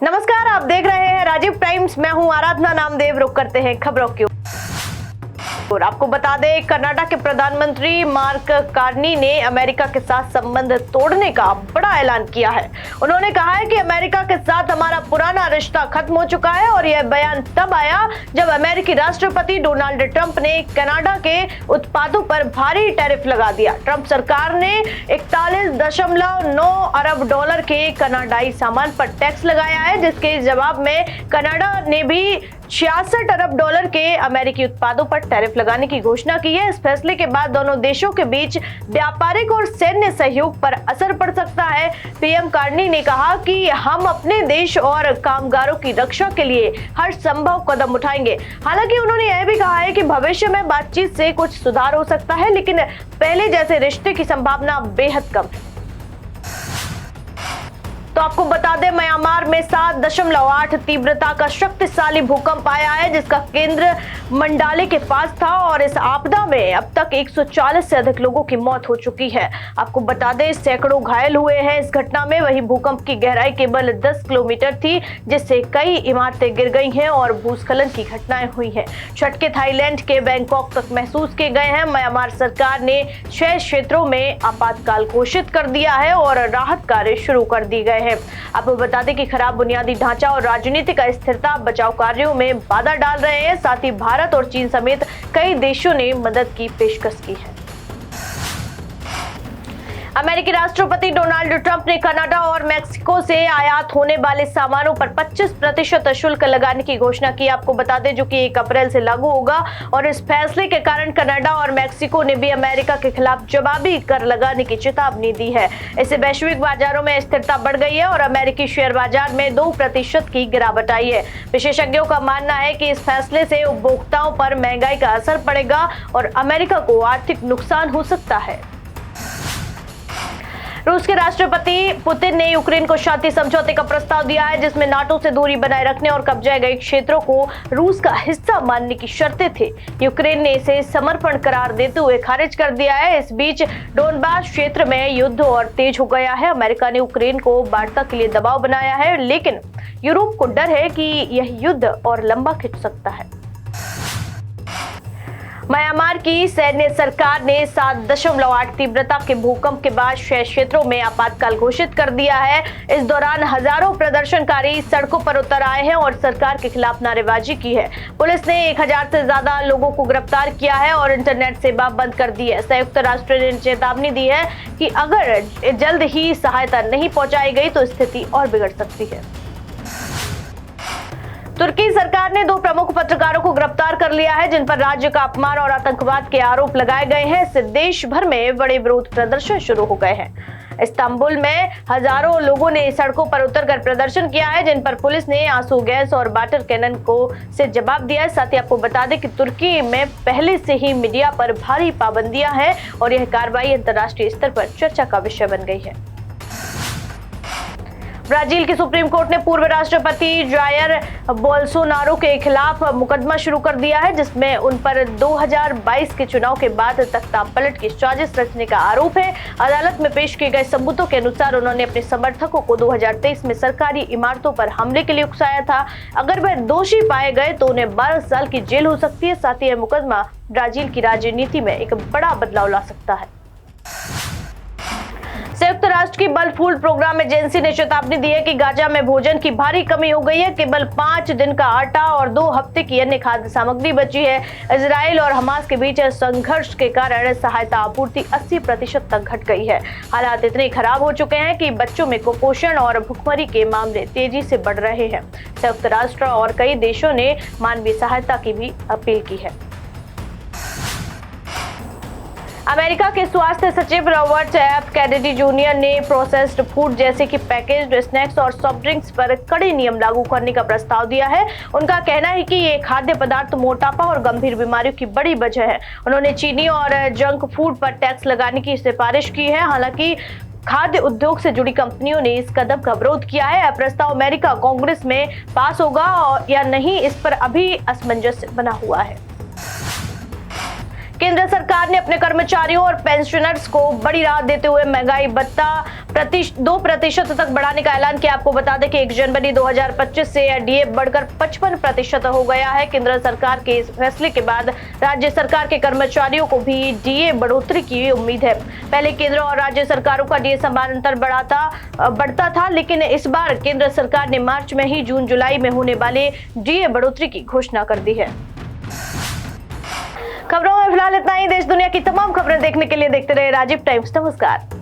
नमस्कार, आप देख रहे हैं राजीव टाइम्स। मैं हूं आराधना नामदेव। रुक करते हैं खबरों की और आपको बता दें, कनाडा के प्रधानमंत्री मार्क कार्नी ने अमेरिका के साथ संबंध तोड़ने का बड़ा ऐलान किया है। उन्होंने कहा है कि अमेरिका के साथ हमारा पुराना रिश्ता खत्म हो चुका है और यह बयान तब आया जब अमेरिकी राष्ट्रपति डोनाल्ड ट्रंप ने कनाडा के उत्पादों पर भारी टैरिफ लगा दिया। ट्रंप सरकार ने 41.9 अरब डॉलर के कनाडाई सामान पर टैक्स लगाया है, जिसके जवाब में कनाडा ने भी 66 अरब डॉलर के अमेरिकी उत्पादों पर टैरिफ लगाने की घोषणा की है। इस फैसले के बाद दोनों देशों के बीच व्यापारिक और सैन्य सहयोग पर असर पड़ सकता है। पीएम कार्नी ने कहा कि हम अपने देश और कामगारों की रक्षा के लिए हर संभव कदम उठाएंगे। हालांकि उन्होंने यह भी कहा है कि भविष्य में बातचीत से कुछ सुधार हो सकता है, लेकिन पहले जैसे रिश्ते की संभावना बेहद कम है। तो आपको बता दें, म्यांमार में 7.8 तीव्रता का शक्तिशाली भूकंप आया है, जिसका केंद्र मंडाले के पास था और इस आपदा में अब तक 140 से अधिक लोगों की मौत हो चुकी है। आपको बता दें, सैकड़ों घायल हुए हैं इस घटना में। वही भूकंप की गहराई केवल 10 किलोमीटर थी, जिससे कई इमारतें गिर गई हैं और भूस्खलन की घटनाएं हुई हैं। झटके थाईलैंड के बैंकॉक तक महसूस किए गए हैं। म्यांमार सरकार ने 6 क्षेत्रों में आपातकाल घोषित कर दिया है और राहत कार्य शुरू कर दिए गए हैं। आपको बता दें कि खराब बुनियादी ढांचा और राजनीतिक अस्थिरता बचाव कार्यों में बाधा डाल रहे हैं। साथ ही भारत और चीन समेत कई देशों ने मदद की पेशकश की है। अमेरिकी राष्ट्रपति डोनाल्ड ट्रंप ने कनाडा और मेक्सिको से आयात होने वाले सामानों पर 25% शुल्क लगाने की घोषणा की। आपको बता दें, जो कि 1 अप्रैल से लागू होगा और इस फैसले के कारण कनाडा और मेक्सिको ने भी अमेरिका के खिलाफ जवाबी कर लगाने की चेतावनी दी है। इससे वैश्विक बाजारों में स्थिरता बढ़ गई है और अमेरिकी शेयर बाजार में 2% की गिरावट आई है। विशेषज्ञों का मानना है कि इस फैसले से उपभोक्ताओं पर महंगाई का असर पड़ेगा और अमेरिका को आर्थिक नुकसान हो सकता है। रूस के राष्ट्रपति पुतिन ने यूक्रेन को शांति समझौते का प्रस्ताव दिया है, जिसमें नाटो से दूरी बनाए रखने और कब्जाए गए क्षेत्रों को रूस का हिस्सा मानने की शर्तें थे। यूक्रेन ने इसे समर्पण करार देते हुए खारिज कर दिया है। इस बीच डोनबास क्षेत्र में युद्ध और तेज हो गया है। अमेरिका ने यूक्रेन को वार्ता के लिए दबाव बनाया है, लेकिन यूरोप को डर है कि यह युद्ध और लंबा खिंच सकता है। म्यांमार की सैन्य सरकार ने 7.8 तीव्रता के भूकंप के बाद 6 क्षेत्रों में आपातकाल घोषित कर दिया है। इस दौरान हजारों प्रदर्शनकारी सड़कों पर उतर आए हैं और सरकार के खिलाफ नारेबाजी की है। पुलिस ने 1000 से ज्यादा लोगों को गिरफ्तार किया है और इंटरनेट सेवा बंद कर दी है। संयुक्त राष्ट्र ने चेतावनी दी है कि अगर जल्द ही सहायता नहीं पहुंचाई गई तो स्थिति और बिगड़ सकती है। तुर्की सरकार ने 2 प्रमुख पत्रकारों को गिरफ्तार कर लिया है, जिन पर राज्य का अपमान और आतंकवाद के आरोप लगाए गए हैं। इससे देश भर में बड़े विरोध प्रदर्शन शुरू हो गए हैं। इस्तांबुल में हजारों लोगों ने सड़कों पर उतरकर प्रदर्शन किया है, जिन पर पुलिस ने आंसू गैस और वाटर कैनन से जवाब दिया है। साथ ही आपको बता दें कि तुर्की में पहले से ही मीडिया पर भारी पाबंदियां हैं और यह कार्रवाई अंतर्राष्ट्रीय स्तर पर चर्चा का विषय बन गई है। ब्राजील की सुप्रीम कोर्ट ने पूर्व राष्ट्रपति जायर बोल्सोनारो के खिलाफ मुकदमा शुरू कर दिया है, जिसमें उन पर 2022 के चुनाव के बाद तख्तापलट की साजिश रचने का आरोप है। अदालत में पेश किए गए सबूतों के अनुसार उन्होंने अपने समर्थकों को 2023 में सरकारी इमारतों पर हमले के लिए उकसाया था। अगर वह दोषी पाए गए तो उन्हें 12 साल की जेल हो सकती है। साथ ही यह मुकदमा ब्राजील की राजनीति में एक बड़ा बदलाव ला सकता है। संयुक्त राष्ट्र की वर्ल्ड फूड प्रोग्राम एजेंसी ने चेतावनी दी है कि गाजा में भोजन की भारी कमी हो गई है। केवल 5 दिन का आटा और 2 हफ्ते की अन्य खाद्य सामग्री बची है। इजराइल और हमास के बीच संघर्ष के कारण सहायता आपूर्ति 80% तक घट गई है। हालात इतने खराब हो चुके हैं कि बच्चों में कुपोषण और भुखमरी के मामले तेजी से बढ़ रहे हैं। संयुक्त राष्ट्र और कई देशों ने मानवीय सहायता की भी अपील की है। अमेरिका के स्वास्थ्य सचिव रॉबर्ट एफ कैनेडी जूनियर ने प्रोसेस्ड फूड जैसे कि पैकेज्ड स्नैक्स और सॉफ्ट ड्रिंक्स पर कड़े नियम लागू करने का प्रस्ताव दिया है। उनका कहना है कि ये खाद्य पदार्थ मोटापा और गंभीर बीमारियों की बड़ी वजह है। उन्होंने चीनी और जंक फूड पर टैक्स लगाने की सिफारिश की है। हालांकि खाद्य उद्योग से जुड़ी कंपनियों ने इस कदम का विरोध किया है। प्रस्ताव अमेरिका कांग्रेस में पास होगा या नहीं, इस पर अभी असमंजस बना हुआ है। केंद्र सरकार ने अपने कर्मचारियों और पेंशनर्स को बड़ी राहत देते हुए महंगाई भत्ता 2% तक बढ़ाने का ऐलान किया। आपको बता दें कि 1 जनवरी 2025 से यह डीए बढ़कर 55% हो गया है। केंद्र सरकार के इस फैसले के बाद राज्य सरकार के कर्मचारियों को भी डीए बढ़ोतरी की उम्मीद है। पहले केंद्र और राज्य सरकारों का डीए समानांतर बढ़ता था, लेकिन इस बार केंद्र सरकार ने मार्च में ही जून जुलाई में होने वाले डीए बढ़ोतरी की घोषणा कर दी है। खबरों में फिलहाल इतना ही। देश दुनिया की तमाम खबरें देखने के लिए देखते रहे राजीव टाइम्स। नमस्कार।